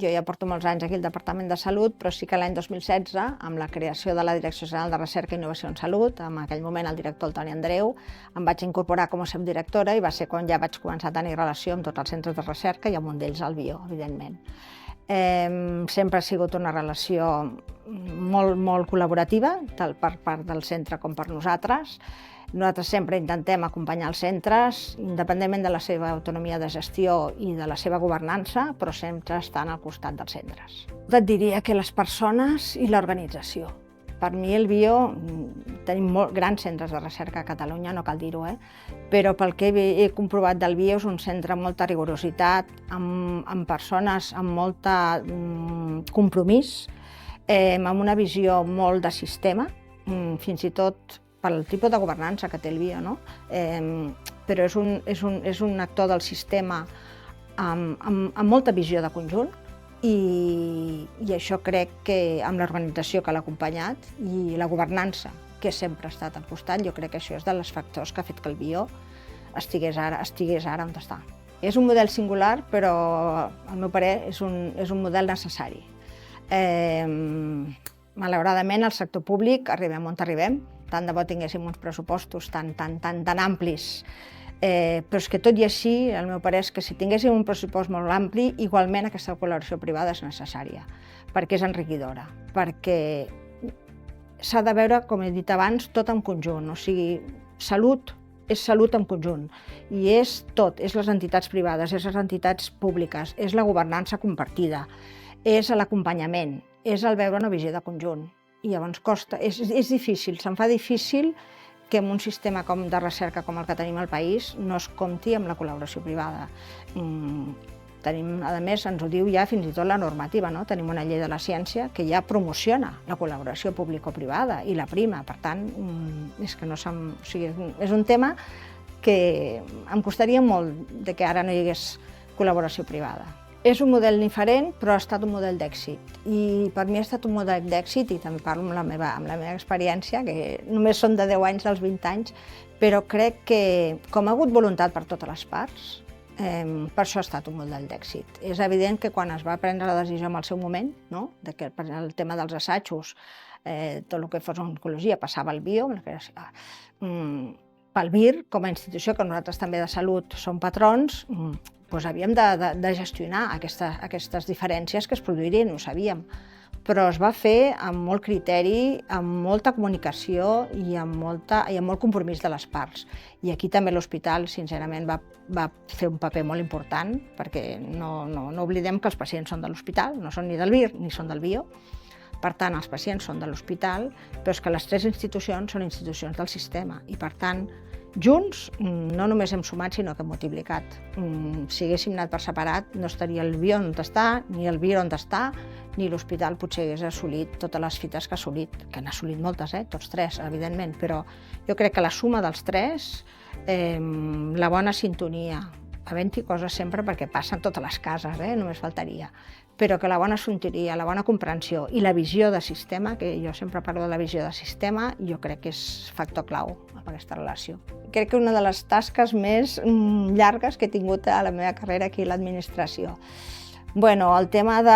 Jo ja porto molts anys aquí al Departament de Salut, però sí que l'any 2016, amb la creació de la Direcció General de Recerca i Innovació en Salut, en aquell moment el director el Toni Andreu, em vaig incorporar com a subdirectora i va ser quan ja vaig començar a tenir relació amb tots els centres de recerca i amb un d'ells el Bio, evidentment. Sempre ha sigut una relació molt col·laborativa, tant per part del centre com per nosaltres. Nosaltres sempre intentem acompanyar els centres, independentment de la seva autonomia de gestió i de la seva governança, però sempre estan al costat dels centres. Et diria que les persones i l'organització. Per mi el Bio, tenim grans centres de recerca a Catalunya, no cal dir-ho, però pel que he comprovat del Bio és un centre amb molta rigorositat, amb persones amb molt compromís, amb una visió molt de sistema, fins i tot pel tipus de governança que té el Bio, no? Però és un actor del sistema amb molta visió de conjunt i això crec que amb l'organització que l'ha acompanyat i la governança que sempre ha estat al costat, jo crec que això és dels factors que ha fet que el Bio estigués ara on està. És un model singular, però al meu parer és un model necessari. Malauradament, al sector públic arribem on arribem, tant de bo tinguéssim uns pressupostos tan amplis, però és que tot i així, el meu parer és que si tinguéssim un pressupost molt ampli, igualment aquesta col·laboració privada és necessària, perquè és enriquidora, perquè s'ha de veure, com he dit abans, tot en conjunt, o sigui, salut és salut en conjunt, i és tot, és les entitats privades, és les entitats públiques, és la governança compartida, és l'acompanyament, és el veure una visió de conjunt. I llavors costa, és difícil, se'm fa difícil que en un sistema de recerca com el que tenim al país no es compti amb la col·laboració privada. Tenim, a més, ens ho diu ja fins i tot la normativa, no? Tenim una llei de la ciència que ja promociona la col·laboració público-privada i la prima, per tant, és que no o sigui, és un tema que em costaria molt de que ara no hi hagués col·laboració privada. És un model diferent, però ha estat un model d'èxit. I per mi ha estat un model d'èxit, i també parlo amb la meva experiència, que només són de 10 anys dels 20 anys, però crec que, com ha hagut voluntat per totes les parts, per això ha estat un model d'èxit. És evident que quan es va prendre la decisió en el seu moment, no? Que el tema dels assajos, tot el que fos oncologia passava al Bio, pel Vir, com a institució que nosaltres també de salut som patrons, doncs havíem de gestionar aquestes diferències que es produirien, ho sabíem, però es va fer amb molt criteri, amb molta comunicació i amb molt compromís de les parts. I aquí també l'hospital, sincerament, va fer un paper molt important, perquè no oblidem que els pacients són de l'hospital, no són ni del Vir ni són del Bio. Per tant, els pacients són de l'hospital, però és que les tres institucions són institucions del sistema i, per tant, junts no només hem sumat, sinó que hem multiplicat. Si haguéssim anat per separat, no estaria el Bio on està, ni el Vir on està, ni l'hospital potser hagués assolit totes les fites que ha assolit, que n'ha assolit moltes, tots tres, evidentment, però jo crec que la suma dels tres, la bona sintonia, havent-hi coses sempre perquè passen totes les cases, només faltaria, però que la bona sintonia, la bona comprensió i la visió de sistema, que jo sempre parlo de la visió de sistema, jo crec que és factor clau en aquesta relació. Crec que una de les tasques més llargues que he tingut a la meva carrera aquí a l'administració. Bueno, el tema de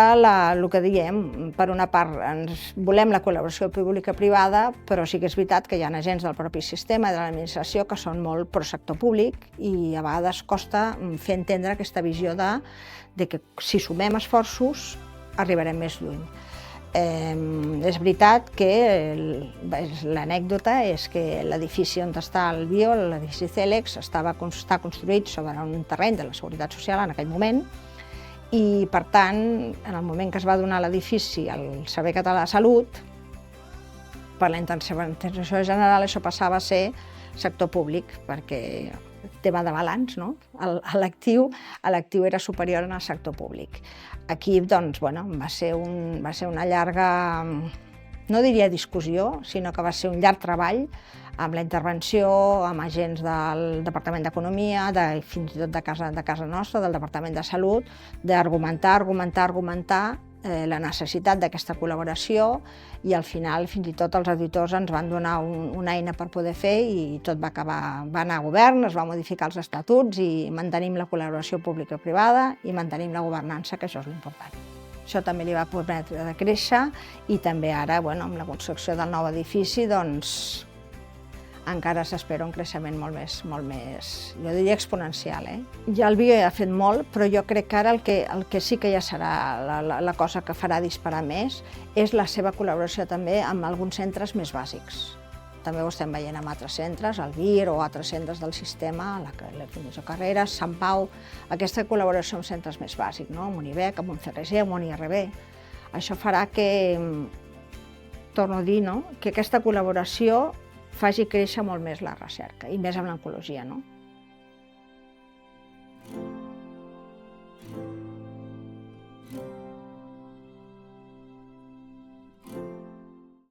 el que diem, per una part, volem la col·laboració pública-privada, però sí que és veritat que hi ha agents del propi sistema i de l'administració que són molt pro sector públic i a vegades costa fer entendre aquesta visió de que si sumem esforços arribarem més lluny. És veritat que l'anècdota és que l'edifici on està el Bio, l'edifici Celex, està construït sobre un terreny de la Seguretat Social en aquell moment, i, per tant, en el moment que es va donar l'edifici al Servei Català de Salut, per la intervenció general això passava a ser sector públic, perquè el tema de balanç, no? L'actiu era superior al sector públic. Aquí, doncs, va ser una llarga, no diria discussió, sinó que va ser un llarg treball amb la intervenció, amb agents del Departament d'Economia, fins i tot de casa nostra, del Departament de Salut, d'argumentar la necessitat d'aquesta col·laboració i al final fins i tot els auditors ens van donar una eina per poder fer i tot va anar a govern, es va modificar els estatuts i mantenim la col·laboració pública-privada i mantenim la governança, que això és l'important. Això també li va permetre de créixer i també ara, amb la construcció del nou edifici, doncs, encara s'espera un creixement molt més, jo diria exponencial. Ja el BIO ha fet molt, però jo crec que ara el que sí que ja serà la cosa que farà disparar més és la seva col·laboració també amb alguns centres més bàsics. També ho estem veient amb altres centres, el VIR o altres centres del sistema, la Fundació Carreras, Sant Pau, aquesta col·laboració amb centres més bàsics, amb UNIBEC, amb un CRG, amb un IRB. Això farà que, torno a dir, que aquesta col·laboració faci créixer molt més la recerca, i més amb l'oncologia.